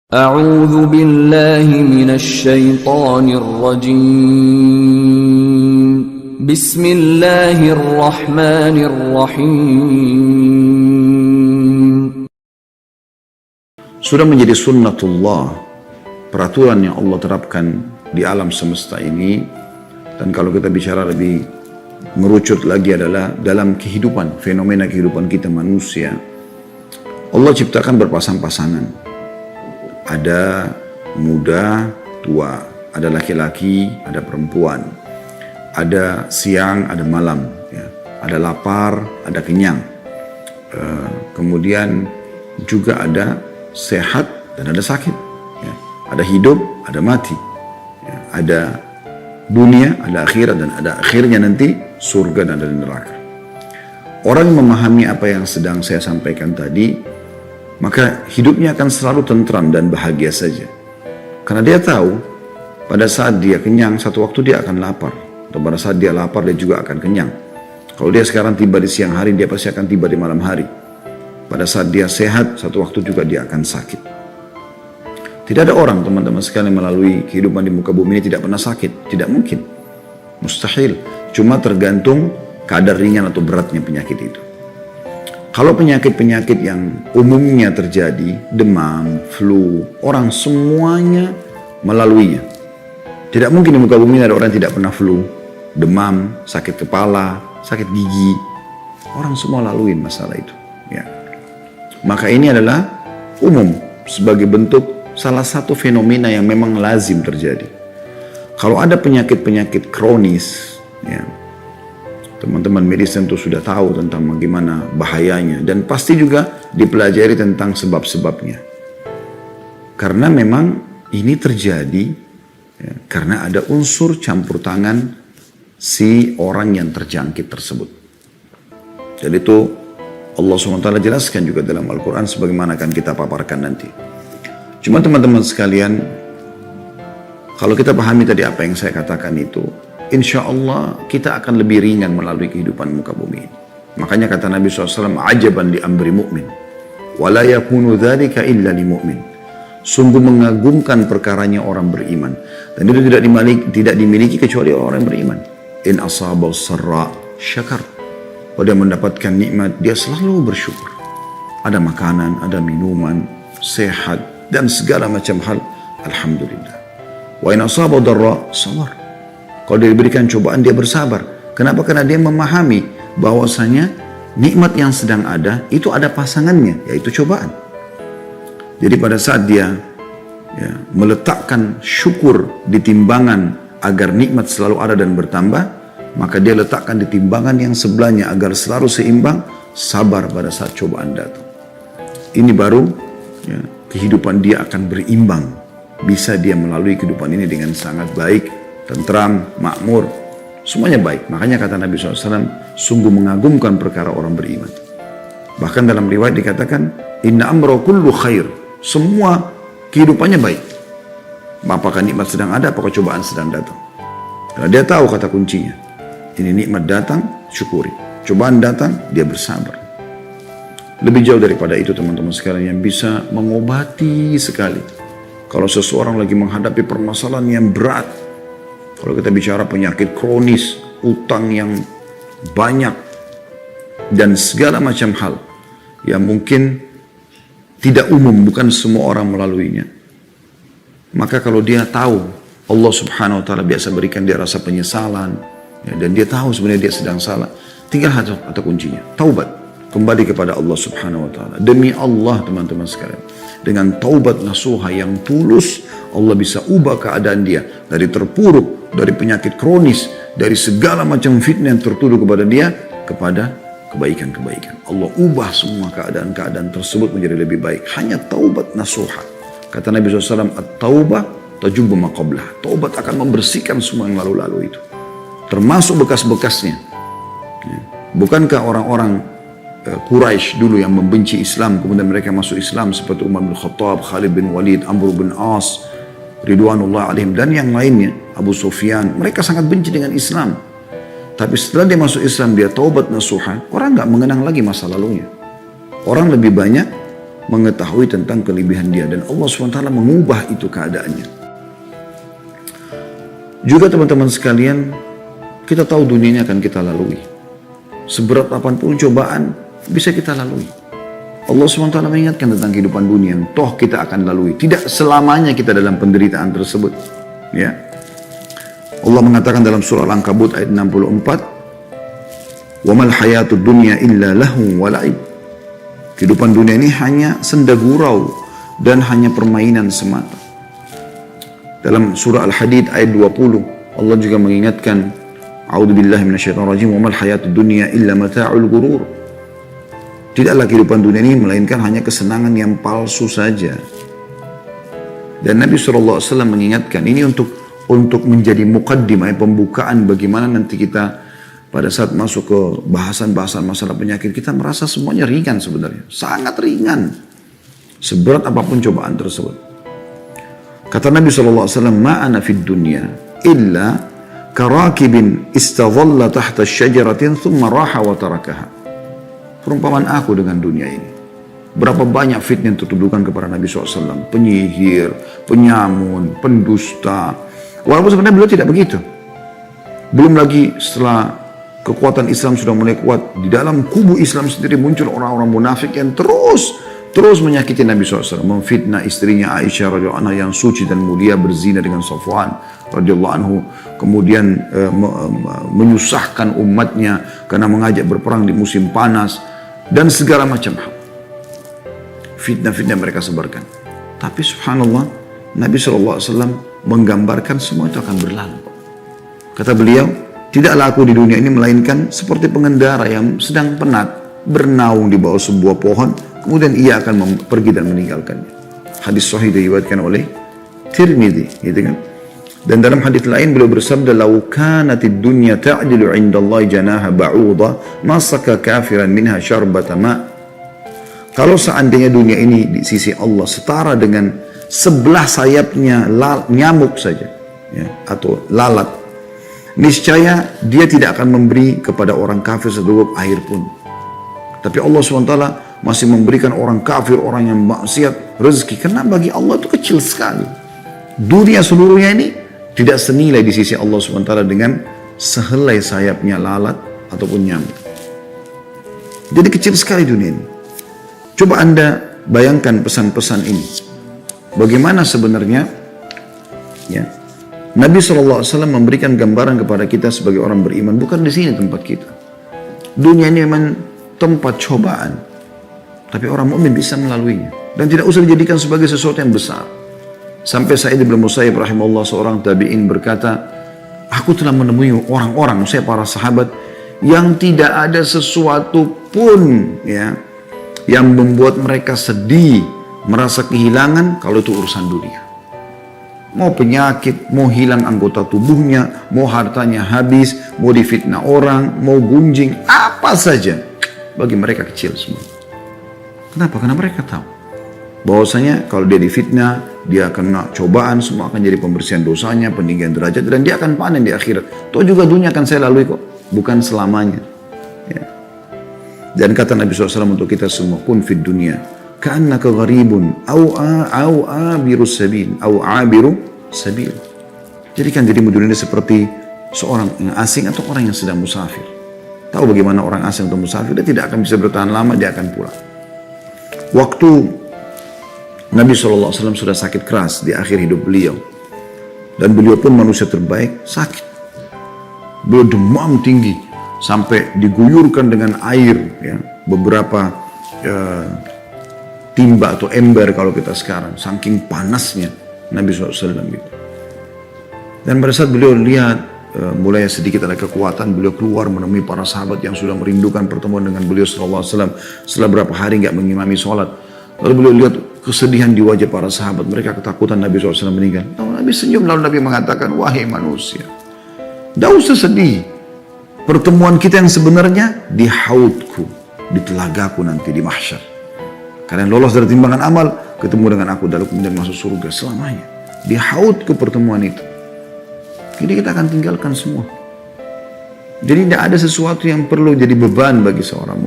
أعوذ بالله من الشيطان الرجيم بسم الله الرحمن الرحيم. Sudah menjadi sunnatullah, peraturan yang Allah terapkan di alam semesta ini. Dan kalau kita bicara lebih merucut lagi adalah dalam kehidupan, fenomena kehidupan kita manusia. Allah ciptakan berpasang-pasangan. Ada muda, tua, ada laki-laki, ada perempuan, ada siang, ada malam, ya. Ada lapar, ada kenyang, kemudian juga ada sehat dan ada sakit, ya. Ada hidup, ada mati, ya. Ada dunia, ada akhirat, dan ada akhirnya nanti surga dan ada neraka. Orang yang memahami apa yang sedang saya sampaikan tadi, maka hidupnya akan selalu tentram dan bahagia saja. Karena dia tahu pada saat dia kenyang, satu waktu dia akan lapar. Atau pada saat dia lapar, dia juga akan kenyang. Kalau dia sekarang tiba di siang hari, dia pasti akan tiba di malam hari. Pada saat dia sehat, satu waktu juga dia akan sakit. Tidak ada orang, teman-teman sekalian, melalui kehidupan di muka bumi ini tidak pernah sakit. Tidak mungkin. Mustahil. Cuma tergantung kadar ringan atau beratnya penyakit itu. Kalau penyakit-penyakit yang umumnya terjadi, demam, flu, orang semuanya melaluinya. Tidak mungkin di muka bumi ada orang yang tidak pernah flu, demam, sakit kepala, sakit gigi. Orang semua laluin masalah itu. Ya. Maka ini adalah umum sebagai bentuk salah satu fenomena yang memang lazim terjadi. Kalau ada penyakit-penyakit kronis, ya, teman-teman medis tentu sudah tahu tentang bagaimana bahayanya dan pasti juga dipelajari tentang sebab-sebabnya. Karena memang ini terjadi, ya, karena ada unsur campur tangan si orang yang terjangkit tersebut. Jadi itu Allah SWT jelaskan juga dalam Al-Quran sebagaimana akan kita paparkan nanti. Cuma teman-teman sekalian, kalau kita pahami tadi apa yang saya katakan itu, insya Allah kita akan lebih ringan melalui kehidupan muka bumi ini. Makanya kata Nabi SAW, ajaban li amri mu'min, wa la yakunu dzalika illa li mu'min. Sungguh mengagumkan perkaranya orang beriman. Dan itu tidak dimiliki kecuali orang yang beriman. In asabah sarra syakar. Kalau dia mendapatkan nikmat, dia selalu bersyukur. Ada makanan, ada minuman, sehat, dan segala macam hal, alhamdulillah. Wa in asabah darra sabar. Kalau dia diberikan cobaan, dia bersabar. Kenapa? Karena dia memahami bahwasanya nikmat yang sedang ada, itu ada pasangannya, yaitu cobaan. Jadi pada saat dia, ya, meletakkan syukur di timbangan agar nikmat selalu ada dan bertambah, maka dia letakkan di timbangan yang sebelahnya agar selalu seimbang, sabar pada saat cobaan datang. Ini baru, ya, kehidupan dia akan berimbang. Bisa dia melalui kehidupan ini dengan sangat baik, tentram, makmur, semuanya baik. Makanya kata Nabi SAW, sungguh mengagumkan perkara orang beriman. Bahkan dalam riwayat dikatakan, inna amra kullu khair, semua kehidupannya baik. Apakah nikmat sedang ada, apakah cobaan sedang datang. Karena dia tahu kata kuncinya, ini nikmat datang, syukuri. Cobaan datang, dia bersabar. Lebih jauh daripada itu teman-teman sekalian, yang bisa mengobati sekali. Kalau seseorang lagi menghadapi permasalahan yang berat, kalau kita bicara penyakit kronis, utang yang banyak, dan segala macam hal yang mungkin tidak umum, bukan semua orang melaluinya. Maka kalau dia tahu, Allah Subhanahu wa Ta'ala biasa berikan dia rasa penyesalan, ya, dan dia tahu sebenarnya dia sedang salah, tinggal kata kuncinya, taubat, kembali kepada Allah Subhanahu wa Ta'ala. Demi Allah teman-teman sekalian, dengan taubat nasuha yang tulus, Allah bisa ubah keadaan dia dari terpuruk, dari penyakit kronis, dari segala macam fitnah yang tertuduh kepada dia, kepada kebaikan-kebaikan. Allah ubah semua keadaan-keadaan tersebut menjadi lebih baik. Hanya taubat nasuha. Kata Nabi SAW, at-taubah tajubbu ma qablah. Taubat akan membersihkan semua yang lalu-lalu itu, termasuk bekas-bekasnya. Bukankah orang-orang Quraisy dulu yang membenci Islam, kemudian mereka masuk Islam, seperti Umar bin Khattab, Khalid bin Walid, Amr bin As, Ridwanullah alaihim, dan yang lainnya, Abu Sufyan, mereka sangat benci dengan Islam. Tapi setelah dia masuk Islam, dia taubat nasuha, orang gak mengenang lagi masa lalunya. Orang lebih banyak mengetahui tentang kelebihan dia. Dan Allah SWT mengubah itu keadaannya. Juga teman-teman sekalian, kita tahu dunia ini akan kita lalui. Seberat apapun cobaan bisa kita lalui. Allah SWT mengingatkan tentang kehidupan dunia yang toh kita akan lalui. Tidak selamanya kita dalam penderitaan tersebut. Ya. Allah mengatakan dalam surah Al-Ankabut ayat 64, وَمَا الْحَيَاةُ الدُّنْيَا إِلَّا لَهُ وَلَعِبٌ. Kehidupan dunia ini hanya senda gurau dan hanya permainan semata. Dalam surah Al-Hadid ayat 20, Allah juga mengingatkan, A'udzubillahi minasyaitonirrajim, wa mal hayatud dunya illa mata'ul ghurur. Tidaklah kehidupan dunia ini melainkan hanya kesenangan yang palsu saja. Dan Nabi SAW mengingatkan ini untuk menjadi muqaddimah, pembukaan bagaimana nanti kita pada saat masuk ke bahasan-bahasan masalah penyakit, kita merasa semuanya ringan sebenarnya, sangat ringan. Seberat apapun cobaan tersebut. Kata Nabi SAW, ma'ana fid dunya illa karakibin istadhalla tahta syajaratin thumma raha wa tarakaha. Perumpamaan aku dengan dunia ini. Berapa banyak fitnah yang tertuduhkan kepada Nabi SAW. Penyihir, penyamun, pendusta. Walaupun sebenarnya beliau tidak begitu. Belum lagi setelah kekuatan Islam sudah mulai kuat, di dalam kubu Islam sendiri muncul orang-orang munafik yang terus menyakiti Nabi SAW, memfitnah istrinya Aisyah radhiyallahu anha yang suci dan mulia berzina dengan Safwan radhiyallahu anhu, kemudian menyusahkan umatnya karena mengajak berperang di musim panas dan segala macam hal. Fitnah-fitnah mereka sebarkan. Tapi subhanallah, Nabi SAW menggambarkan semua itu akan berlalu. Kata beliau, tidaklah aku di dunia ini melainkan seperti pengendara yang sedang penat bernaung di bawah sebuah pohon, kemudian ia akan pergi dan meninggalkannya. Hadis sahih diriwayatkan oleh Tirmidzi, gitu kan? Dan dalam hadis lain beliau bersabda, "Lau kanatid dunya ta'dilu 'indallahi janaha ba'udah, ma saka kafiran minha syarbata ma." Kalau seandainya dunia ini di sisi Allah setara dengan sebelah sayapnya nyamuk saja, ya, atau lalat, niscaya dia tidak akan memberi kepada orang kafir seteguk air pun. Tapi Allah SWT masih memberikan orang kafir, orang yang maksiat, rezeki. Karena bagi Allah itu kecil sekali. Dunia seluruhnya ini tidak senilai di sisi Allah SWT dengan sehelai sayapnya lalat ataupun nyamuk. Jadi kecil sekali dunia ini. Coba Anda bayangkan pesan-pesan ini. Bagaimana sebenarnya ya, Nabi SAW memberikan gambaran kepada kita sebagai orang beriman. Bukan di sini tempat kita. Dunia ini memang tempat cobaan, tapi orang mukmin bisa melaluinya dan tidak usah dijadikan sebagai sesuatu yang besar. Sampai Sa'id bin Musayyib rahimahullah, seorang tabi'in, berkata, aku telah menemui orang-orang, saya para sahabat, yang tidak ada sesuatu pun ya yang membuat mereka sedih, merasa kehilangan kalau itu urusan dunia. Mau penyakit, mau hilang anggota tubuhnya, mau hartanya habis, mau difitnah orang, mau gunjing, apa saja. Bagi mereka kecil semua. Kenapa? Karena mereka tahu bahwasanya kalau dia difitnah, dia kena cobaan, semua akan jadi pembersihan dosanya, peninggian derajat, dan dia akan panen di akhirat. Toh juga dunia akan saya lalui kok, bukan selamanya. Ya. Dan kata Nabi SAW untuk kita semua, kun fid dunya ka'annaka gharibun au abiru sabil au abiru sabil. Jadikan dirimu dunia ini seperti seorang yang asing atau orang yang sedang musafir. Tahu bagaimana orang asing atau musafir, dia tidak akan bisa bertahan lama, dia akan pulang. Waktu Nabi SAW sudah sakit keras di akhir hidup beliau, dan beliau pun manusia terbaik, sakit. Beliau demam tinggi, sampai diguyurkan dengan air, ya, beberapa timba atau ember kalau kita sekarang, saking panasnya Nabi SAW gitu. Dan pada saat beliau lihat mulai sedikit ada kekuatan, beliau keluar menemui para sahabat yang sudah merindukan pertemuan dengan beliau SAW. Setelah berapa hari nggak mengimami sholat, lalu beliau lihat kesedihan di wajah para sahabat, mereka ketakutan Nabi SAW meninggal. Lalu Nabi senyum, lalu Nabi mengatakan, wahai manusia, tidak usah sedih. Pertemuan kita yang sebenarnya di haudku, di telagaku nanti di mahsyar. Kalian lolos dari timbangan amal, ketemu dengan aku, lalu kemudian masuk surga selamanya. Di haudku pertemuan itu. Jadi kita akan tinggalkan semua. Jadi tidak ada sesuatu yang perlu jadi beban bagi seorang